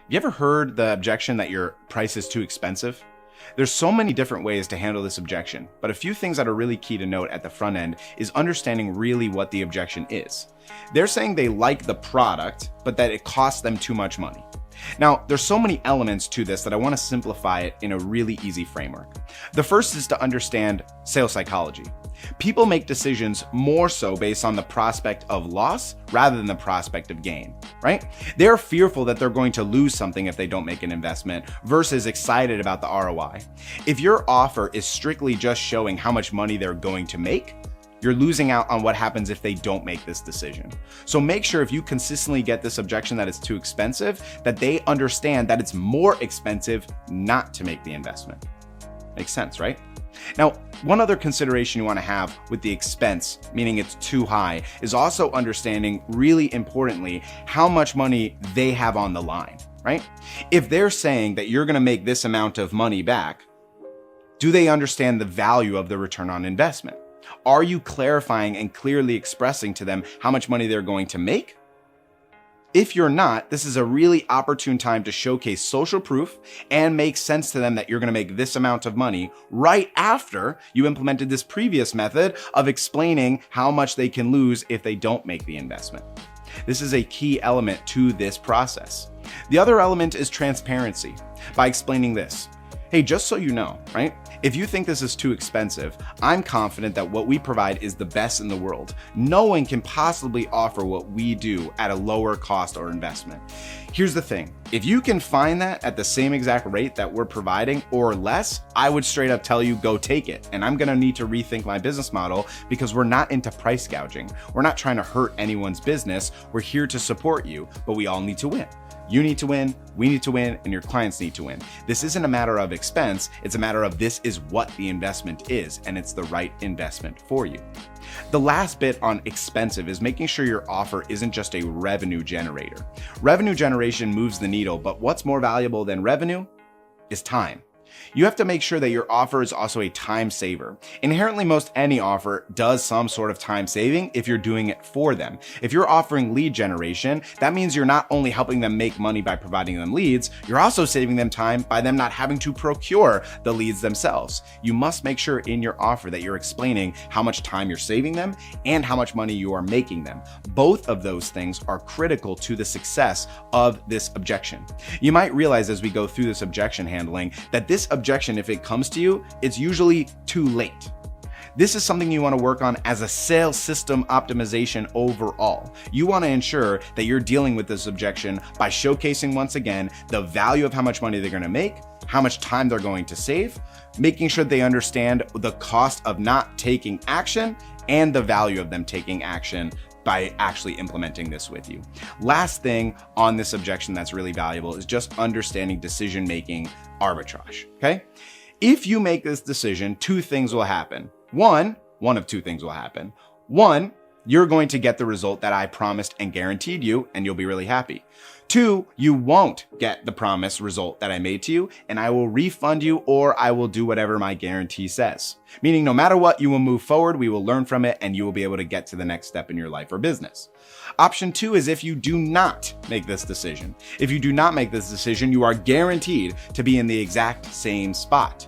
You ever heard the objection that your price is too expensive? There's so many different ways to handle this objection, but a few things that are really key to note at the front end is understanding really what the objection is. They're saying they like the product, but that it costs them too much money. Now, there's so many elements to this that I want to simplify it in a really easy framework. The first is to understand sales psychology. People make decisions more so based on the prospect of loss rather than the prospect of gain, right? They're fearful that they're going to lose something if they don't make an investment versus excited about the ROI. If your offer is strictly just showing how much money they're going to make, you're losing out on what happens if they don't make this decision. So make sure if you consistently get this objection that it's too expensive, that they understand that it's more expensive not to make the investment. Makes sense, right? Now, one other consideration you want to have with the expense, meaning it's too high, is also understanding, really importantly, how much money they have on the line, right? If they're saying that you're going to make this amount of money back, do they understand the value of the return on investment? Are you clarifying and clearly expressing to them how much money they're going to make? If you're not, this is a really opportune time to showcase social proof and make sense to them that you're going to make this amount of money right after you implemented this previous method of explaining how much they can lose if they don't make the investment. This is a key element to this process. The other element is transparency by explaining this. Hey, just so you know, right? If you think this is too expensive, I'm confident that what we provide is the best in the world. No one can possibly offer what we do at a lower cost or investment. Here's the thing. If you can find that at the same exact rate that we're providing or less, I would straight up tell you, go take it. And I'm going to need to rethink my business model because we're not into price gouging. We're not trying to hurt anyone's business. We're here to support you, but we all need to win. You need to win, we need to win, and your clients need to win. This isn't a matter of expense, it's a matter of this is what the investment is, and it's the right investment for you. The last bit on expensive is making sure your offer isn't just a revenue generator. Revenue generation moves the needle, but what's more valuable than revenue is time. You have to make sure that your offer is also a time saver. Inherently, most any offer does some sort of time saving if you're doing it for them. If you're offering lead generation, that means you're not only helping them make money by providing them leads, you're also saving them time by them not having to procure the leads themselves. You must make sure in your offer that you're explaining how much time you're saving them and how much money you are making them. Both of those things are critical to the success of this objection. You might realize as we go through this objection handling that this objection, if it comes to you, it's usually too late. This is something you want to work on as a sales system optimization overall. You want to ensure that you're dealing with this objection by showcasing once again the value of how much money they're going to make, how much time they're going to save, making sure they understand the cost of not taking action and the value of them taking action by actually implementing this with you. Last thing on this objection that's really valuable is just understanding decision-making arbitrage, okay? If you make this decision, two things will happen. One of two things will happen. One, you're going to get the result that I promised and guaranteed you, and you'll be really happy. Two, you won't get the promised result that I made to you, and I will refund you or I will do whatever my guarantee says. Meaning no matter what, you will move forward, we will learn from it, and you will be able to get to the next step in your life or business. Option two is if you do not make this decision. If you do not make this decision, you are guaranteed to be in the exact same spot.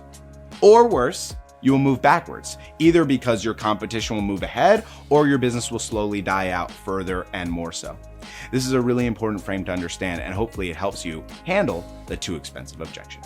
Or worse, you will move backwards, either because your competition will move ahead or your business will slowly die out further and more so. This is a really important frame to understand, and hopefully it helps you handle the too expensive objection.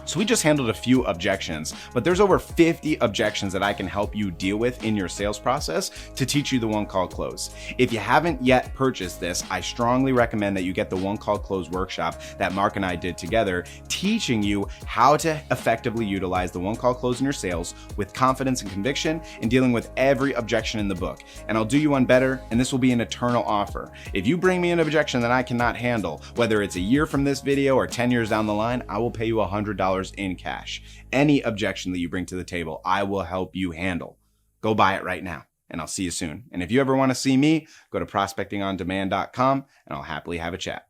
So we just handled a few objections, but there's over 50 objections that I can help you deal with in your sales process to teach you the one call close. If you haven't yet purchased this, I strongly recommend that you get the one call close workshop that Mark and I did together, teaching you how to effectively utilize the one call close in your sales with confidence and conviction and dealing with every objection in the book. And I'll do you one better, and this will be an eternal offer. If you bring me an objection that I cannot handle, whether it's a year from this video or 10 years down the line, I will pay you $100 in cash. Any objection that you bring to the table, I will help you handle. Go buy it right now, and I'll see you soon. And if you ever want to see me, go to prospectingondemand.com, and I'll happily have a chat.